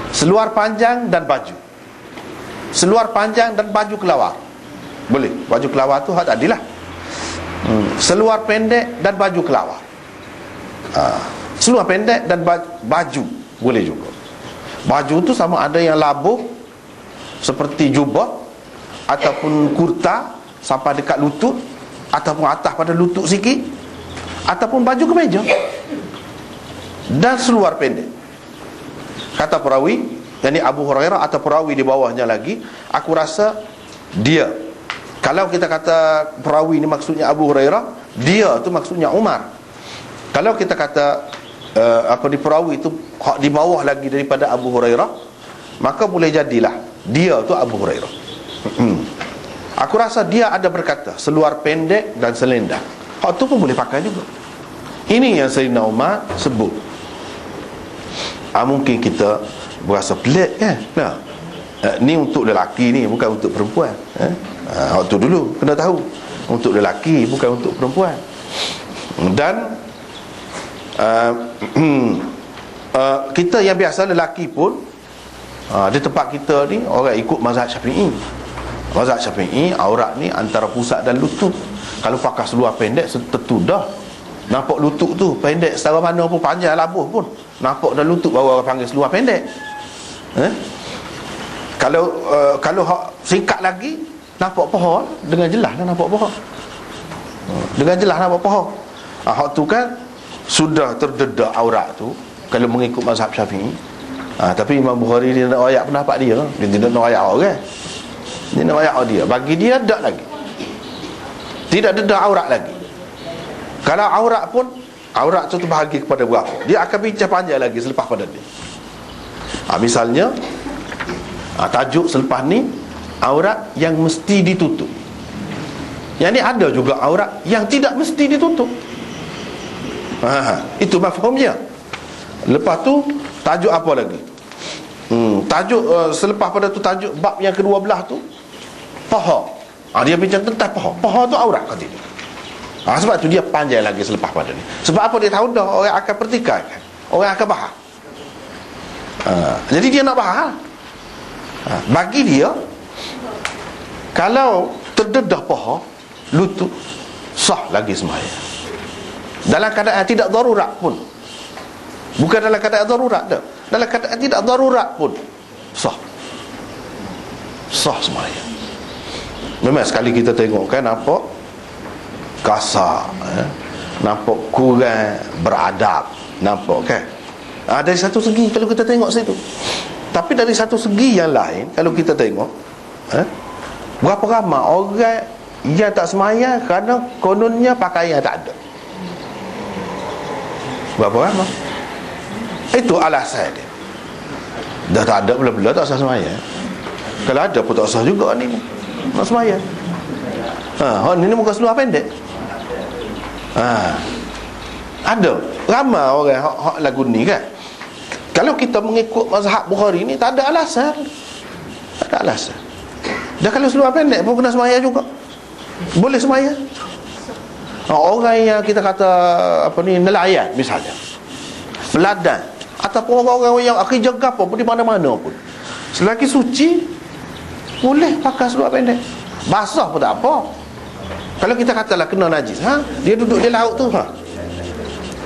Seluar panjang dan baju. Seluar panjang dan baju kelawar boleh. Baju kelawar tu hak tadilah. Seluar pendek dan baju kelawar. Seluar pendek dan baju boleh juga. Baju tu sama ada yang labuh seperti jubah, ataupun kurta sampai dekat lutut, ataupun atas pada lutut sikit, ataupun baju kemeja dan seluar pendek. Kata perawi, yang ni Abu Hurairah atau perawi di bawahnya lagi, aku rasa dia, kalau kita kata perawi ni maksudnya Abu Hurairah, dia tu maksudnya Umar. Kalau kita kata di perawi tu di bawah lagi daripada Abu Hurairah, maka boleh jadilah dia tu Abu Hurairah. Aku rasa dia ada berkata seluar pendek dan selendang. Hak tu pun boleh pakai juga. Ini yang Sayyidina Umar sebut. Mungkin kita berasa pelik kan. Nah, ni untuk lelaki ni, bukan untuk perempuan. Waktu dulu kena tahu, untuk lelaki bukan untuk perempuan. Dan kita yang biasa lelaki pun, di tempat kita ni orang ikut mazhab Syafi'i. Mazhab Syafi'i, aurat ni antara pusat dan lutut. Kalau pakai seluar pendek tentu dah nampak lutut tu pendek setara mana pun, panjang labuh pun nampak dah lutut, baru orang panggil seluar pendek. Kalau singkat lagi, nampak paha, dengan jelas lah nampak paha. Dengan jelas nampak paha. Hak tu kan sudah terdedah aurat tu kalau mengikut mazhab Syafi'i. Tapi Imam Bukhari dia nak royak pendapat dia. Dia tidak nak royak orang. Dia nak royak dia. Bagi dia tak lagi, tidak dedah aurat lagi. Kalau aurat pun, aurat tu terbahagi kepada berapa, dia akan bincang panjang lagi selepas pada ni. Misalnya tajuk selepas ni, aurat yang mesti ditutup. Yang ni ada juga aurat yang tidak mesti ditutup. Itu mafhumnya. Lepas tu tajuk apa lagi? Tajuk selepas pada tu, tajuk bab yang kedua belah tu, paha. Dia bincang tentang paha. Paha tu aurat kata dia. Sebab tu dia panjang lagi selepas pada ni. Sebab apa? Dia tahu dah orang akan pertikaikan, orang akan bahas. Jadi dia nak bahas. Bagi dia, kalau terdedah paha, lutut, sah lagi sembahyang. Dalam keadaan tidak darurat pun. Bukan dalam keadaan darurat dah. Dalam keadaan tidak darurat pun sah. Sah sembahyang. Memang sekali kita tengok kan, nampak kasar, nampak kurang beradab, nampak kan. Dari satu segi kalau kita tengok situ. Tapi dari satu segi yang lain, kalau kita tengok, berapa ramai orang yang tak sembahyang kerana kononnya pakaian tak ada. Berapa ramai? Itu alasan dia. Dah tak ada bela-bela tak sah sembahyang. Kalau ada pun tak sah juga ni nak sembahyang. Ni muka seluar pendek. Ada ramai orang hak lagu ni kan. Kalau kita mengikut mazhab Bukhari ni, tak ada alasan. Tak ada alasan. Dan kalau seluar pendek pun kena sembahyang juga. Boleh sembahyang. Orang yang kita kata nelayan misalnya, peladan, ataupun orang-orang yang kerja apa pun di mana-mana pun, selagi suci boleh pakai seluar pendek. Basah pun tak apa. Kalau kita katalah kena najis, dia duduk di laut tu,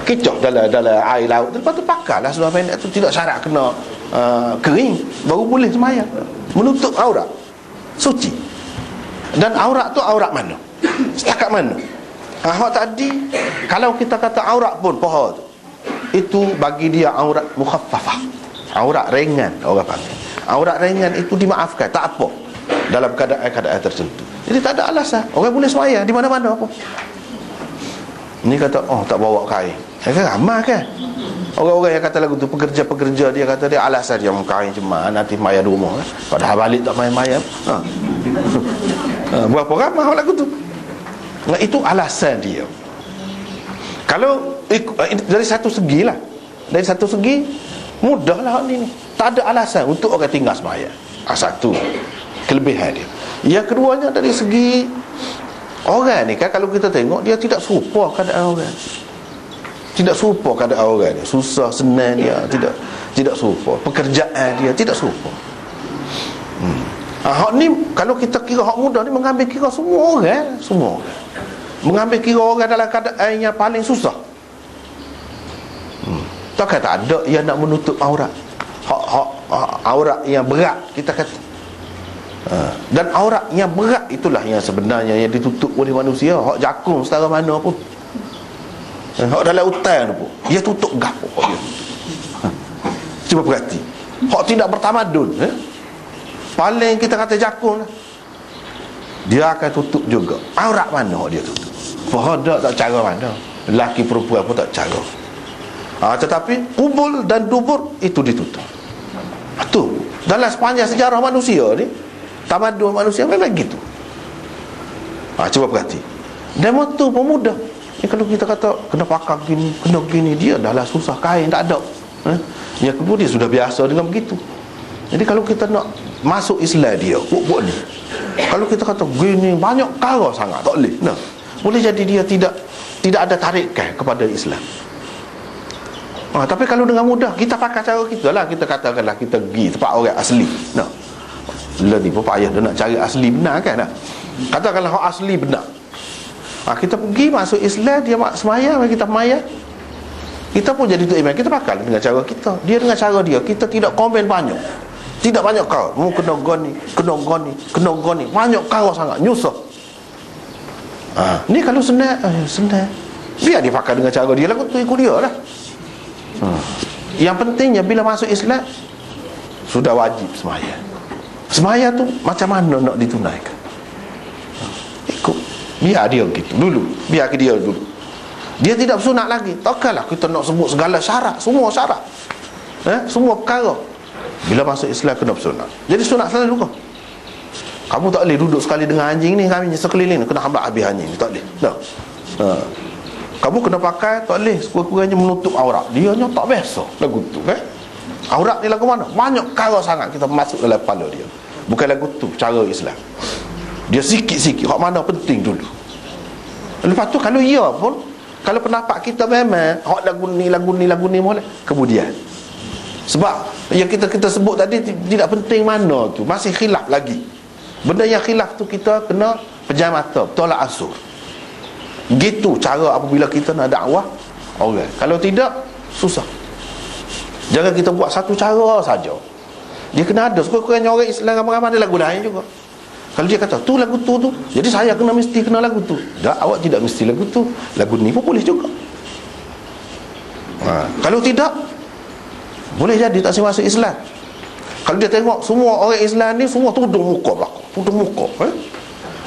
kecoh dalam air laut tu, lepas tu pakailah seluar pendek tu, tidak syarat kena kering, baru boleh sembahyang. Menutup aurat, suci. Dan aurat tu aurat mana? Setakat mana? Hak tadi, kalau kita kata aurat pun paha tu, itu bagi dia aurat mukhaffafah, aurat ringan orang panggil. Aurat ringan itu dimaafkan, tak apa dalam keadaan-keadaan tertentu. Jadi tak ada alasan, orang boleh sembahyang di mana-mana pun. Ni kata, tak bawa kain. Kan ramai kan orang-orang yang kata lagu tu, pekerja-pekerja, dia kata dia alasan dia kain cuma nanti maya di rumah kan? Padahal balik tak main-main. Berapa ramai lagu tu. Nah, itu alasan dia. Kalau dari satu segi lah, dari satu segi mudahlah ni. Tak ada alasan untuk orang tinggal sembahyang. Satu kelebihan dia. Yang keduanya dari segi orang ni kan, kalau kita tengok, dia tidak serupa keadaan orang. Tidak serupa keadaan orang ni. Susah, senang dia, tidak. tidak serupa, pekerjaan dia tidak serupa. Hak ni kalau kita kira hak mudah ni mengambil kira semua orang, semua orang. Mengambil kira orang dalam keadaan yang paling susah. Tak kata ada yang nak menutup aurat. Hak aurat yang berat kita kata. Dan aurat yang berat itulah yang sebenarnya yang ditutup oleh manusia. Hak jakung setara mana pun, hak dalam hutan pun dia tutup gapo dia. Cuba perhati. Hak tidak bertamadun, paling kita kata jakung lah, dia akan tutup juga. Aurat mana hak dia tutup? Fahada tak cara mana, lelaki perempuan pun tak cara. Tetapi kubul dan dubur itu ditutup. Tu dalam sepanjang sejarah manusia ni, tamadun manusia memang gitu. Cuba perhati. Demo tu pun mudah. Kalau kita kata kena pakai gini, kena gini, dia dah lah susah kain tak ada. Yang kedua dia sudah biasa dengan begitu. Jadi kalau kita nak masuk Islam dia buat ni, kalau kita kata gini banyak cara sangat tak boleh. Boleh jadi dia tidak ada tarikan kepada Islam. Tapi kalau dengan mudah kita pakai cara kita lah, kita katakanlah kita pergi tempat orang asli. Lah ni pun payah dia nak cari asli benar kan. Katakanlah orang asli benar. Kita pergi masuk Islam, dia semaya, kita semaya. Kita pun jadi tu iman, kita pakai dengan cara kita, dia dengan cara dia. Kita tidak komen banyak, tidak banyak kau kena goni, kena goni, kena goni, banyak kau sangat nyusah. Ni kalau senang, senang, biar dia pakai dengan cara dia lah, tu ikut dia lah. Yang pentingnya bila masuk Islam sudah wajib semaya. Semaya tu macam mana nak ditunaikan? Ikut, biar dia gitu dulu, biar ke dia dulu. Dia tidak bersunat lagi. Takkanlah kita nak sebut segala syarat, semua syarat, semua perkara. Bila masuk Islam kena bersunat. Jadi sunat selalu kau. Kamu tak boleh duduk sekali dengan anjing ni, kami sekeliling ni, kena hambat habis anjing ni, tak boleh. Kamu kena pakai, tak boleh sekurang-kurangnya menutup aurat. Dia nya tak biasa lagu tu kan. Aurat ni lagu mana? Banyak perkara sangat kita masuk dalam kepala dia. Bukan lagu tu cara Islam. Dia sikit-sikit hak mana penting dulu. Lepas tu kalau ia pun, kalau pendapat kita memang hak lagu ni boleh kemudian. Sebab yang kita sebut tadi tidak penting mana tu, masih khilaf lagi. Benda yang khilaf tu kita kena pejam mata, tolak ansur. Gitu cara apabila kita nak dakwah orang. Kalau tidak, susah. Jangan kita buat satu cara saja. Dia kena ada sekurang-kurangnya orang Islam ramai-ramai ada lagu lain juga. Kalau dia kata tu lagu tu, jadi saya mesti kena lagu tu. Tak, awak tidak mesti lagu tu. Lagu ni pun boleh juga. Kalau tidak, boleh jadi tak masuk Islam. Kalau dia tengok semua orang Islam ni semua tudung muka belakang, tudung muka,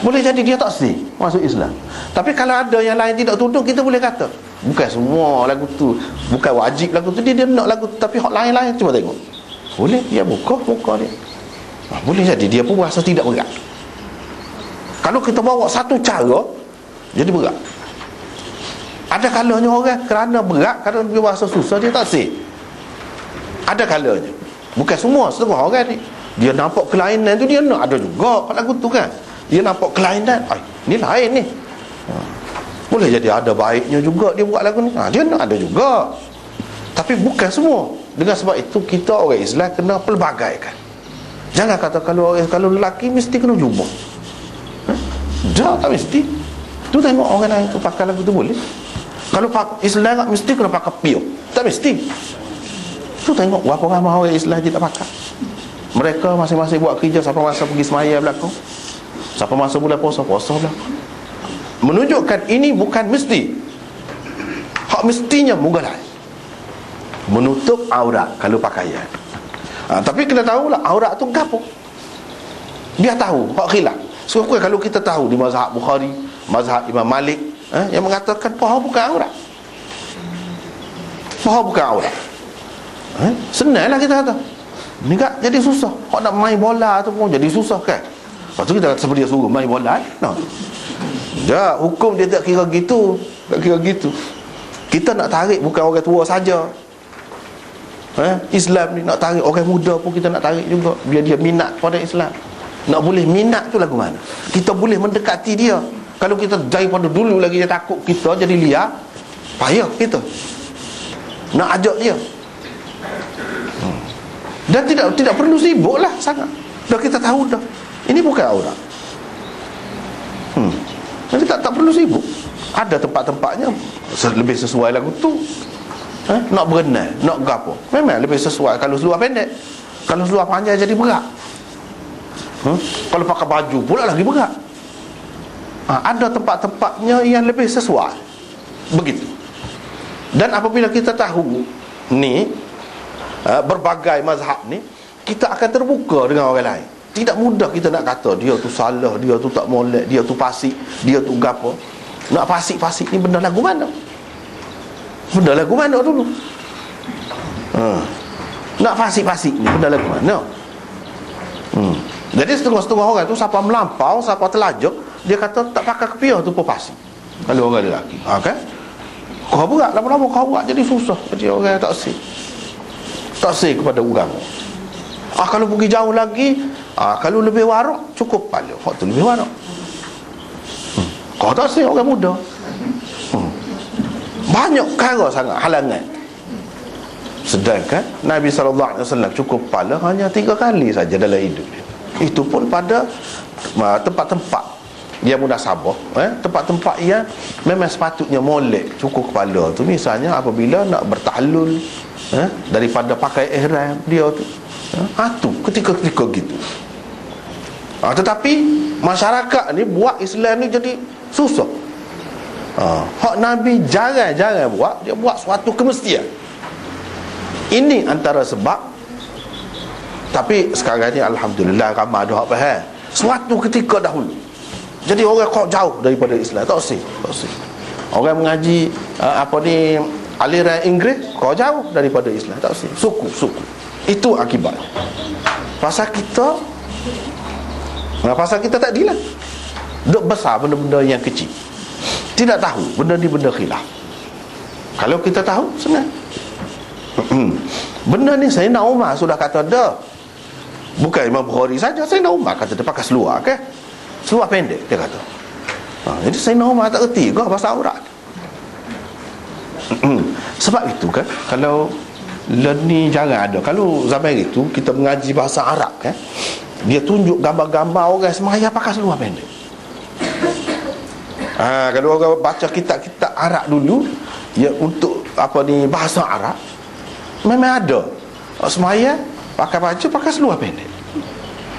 boleh jadi dia tak sih masuk Islam. Tapi kalau ada yang lain tidak tudung, kita boleh kata bukan semua lagu tu, bukan wajib lagu tu, dia nak lagu tu, tapi hak lain-lain cuba tengok. Boleh dia muka dia. Boleh jadi dia pun rasa tidak berat. Kalau kita bawa satu cara, jadi berat. Ada kalanya orang kerana berat, kerana dia rasa susah, dia tak sih. Ada kalanya. Bukan semua, setengah orang ni dia nampak kelainan tu, dia nak ada juga kat lagu tu kan. Dia nampak kelainan, ni lain ni. Boleh jadi ada baiknya juga dia buat lagu ni. Dia nak ada juga. Tapi bukan semua. Dengan sebab itu kita orang Islam kena pelbagaikan. Jangan kata kalau lelaki mesti kena jubah. Tak mesti. Tu tengok orang lain tu pakai lagu tu boleh. Kalau Islam tak mesti kena pakai piok. Tak mesti. Tu tengok berapa ramai orang Islam je tak pakai. Mereka masing-masing buat kerja, siapa masa pergi semaya belakang, siapa masa bulan puasa belakang. Menunjukkan ini bukan mesti. Hak mestinya mughalai menutup aurat kalau pakaian. Tapi kena tahulah aurat tu gapo. Dia tahu hak khilaf. Sebab kalau kita tahu di mazhab Bukhari, mazhab Imam Malik, yang mengatakan paha bukan aurat. Paha bukan aurat. Senanglah kita kata. Ni tak jadi susah. Hak nak main bola tu pun jadi susah kan. Lepas tu kita kata seperti dia suruh main bola. Hukum dia tak kira gitu. Tak kira gitu. Kita nak tarik bukan orang tua saja. Islam ni nak tarik orang muda pun kita nak tarik juga, biar dia minat pada Islam. Nak boleh minat tu lagu mana? Kita boleh mendekati dia. Kalau kita daripada dulu lagi dia takut kita jadi liar, payah kita nak ajak dia. Dan tidak perlu sibuk lah sangat. Dah kita tahu dah, ini bukan aurat. Jadi tak perlu sibuk. Ada tempat-tempatnya lebih sesuai lagu tu. Nak berenang, nak gapo, memang lebih sesuai. Kalau seluar pendek, kalau seluar panjang jadi berat. Kalau pakai baju pula lagi berat. Ada tempat-tempatnya yang lebih sesuai. Begitu. Dan apabila kita tahu ni berbagai mazhab ni, kita akan terbuka dengan orang lain. Tidak mudah kita nak kata dia tu salah, dia tu tak molek, dia tu fasik, dia tu gapo. Nak fasik-fasik ni benda lagu mana? Benda lagu mana dulu? Nak fasik-fasik ni benda lagu mana? Jadi setengah-setengah orang tu siapa melampau, siapa terlajuk, dia kata tak pakai kepiah tu pun fasik. Kalau orang lelaki, kan? Kau berat, lama-lama kau berat jadi susah. Jadi orang tak sih. Tak sih kepada orang. Kalau pergi jauh lagi, kalau lebih warak, cukup pala. Hak tu lebih warak. Kau tak sih orang muda. Banyak perkara sangat halangan. Sedangkan Nabi SAW cukup pala hanya 3 kali saja dalam hidup dia. Itu pun pada tempat-tempat yang munasabah, tempat-tempat yang memang sepatutnya molek cukup kepala tu. Misalnya apabila nak bertahlul, daripada pakai ihram dia tu, tu ketika-ketika gitu. Tetapi masyarakat ni buat Islam ni jadi susah. Hak Nabi jarang-jarang buat, dia buat suatu kemestian. Ini antara sebab. Tapi sekarang ni alhamdulillah ramai ada hak faham. Suatu ketika dahulu jadi orang kau jauh daripada Islam, tak sih. Orang mengaji aliran Inggeris, kau jauh daripada Islam, tak sih. Suku. Itu akibatnya. Pasal kita tak dilah. Duk besar benda-benda yang kecil. Tidak tahu benda ni benda khilaf. Kalau kita tahu, senang. Benda ni Sayyidina Umar sudah kata dah. Bukan Imam Bukhari saja, Sayyidina Umar kata dia pakai seluar, kan? Seluar pendek dia kata. Jadi Sayyidina Umar tak erti ke pasal aurat. Sebab itu kan, kalau ni jarang ada. Kalau zaman itu kita mengaji bahasa Arab, kan, dia tunjuk gambar-gambar orang semaya pakai seluar pendek. Kalau orang baca kitab-kitab Arab dulu, ya untuk bahasa Arab, memang ada semaya pakai baju, pakai seluar pendek.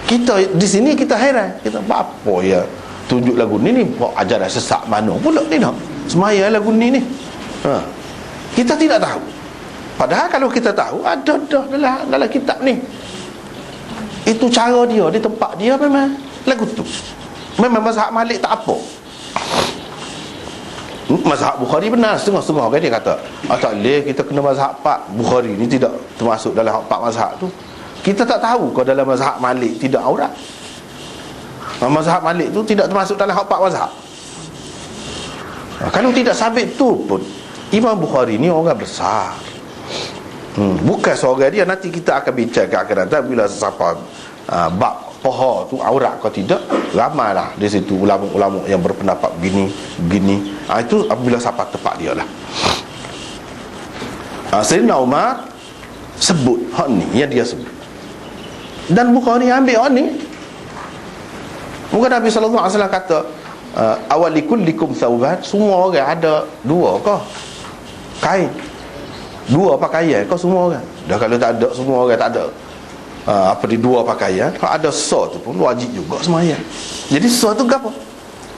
Kita di sini kita heran, kita apa ya tunjuk lagu ni ajaran sesat mana pula ni dah semaya lagu ni. Kita tidak tahu. Padahal kalau kita tahu, ada dalam kitab ni. Itu cara dia, di tempat dia memang lagu tu. Memang mazhab Malik tak apa. Mazhab Bukhari benar setengah-setengah kan, dia kata tak boleh kita kena mazhab 4. Bukhari ni tidak termasuk dalam 4 mazhab tu. Kita tak tahu kalau dalam mazhab Malik tidak aurat. Mazhab Malik tu tidak termasuk dalam 4 mazhab. Kalau tidak sabit tu pun, Imam Bukhari ni orang besar. Bukan seorang dia. Nanti kita akan bincang akan datang bila siapa bab poha tu aurat atau tidak. Ramailah di situ ulama-ulama yang berpendapat begini. Itu apabila siapa tepat dia lah. Sayyidina Umar sebut hak ni yang dia sebut, dan Bukhari ambil hak ni. Bukan Nabi SAW kata awalikullikum thawban, semua orang ada 2 ke kain, 2 pakaian kau semua orang. Dah kalau tak ada, semua orang tak ada 2 pakaian, kalau ada so tu pun wajib juga sembahyang. Jadi so tu apa?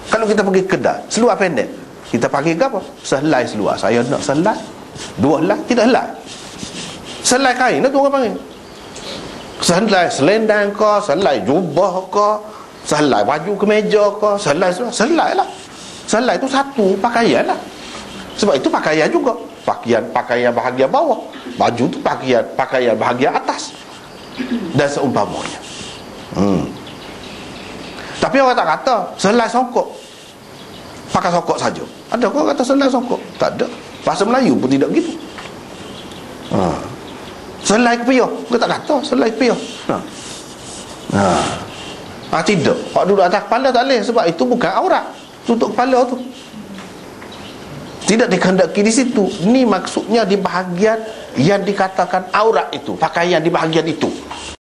Kalau kita pergi kedai seluar pendek, kita pakai apa? Selai seluar. Saya nak selai 2 helai, tidak helai. Selai kain tu orang panggil selai selendang ke, selai jubah ke, selai baju kemeja ke, selai lah. Selai tu satu pakaian lah. Sebab itu pakaian juga. Pakaian bahagian bawah, baju tu pakaian bahagian atas, dan seumpamanya. Tapi orang tak kata selai songkok, pakai songkok saja. Ada orang kata selai songkok? Tak ada. Bahasa Melayu pun tidak gitu. Selai kepiah, kita tak kata selai kepiah. Tidak. Kalau duduk atas kepala tak boleh, sebab itu bukan aurat. Tutup kepala tu. Tidak dikehendaki di situ. Ini maksudnya di bahagian yang dikatakan aurat itu, pakaian di bahagian itu.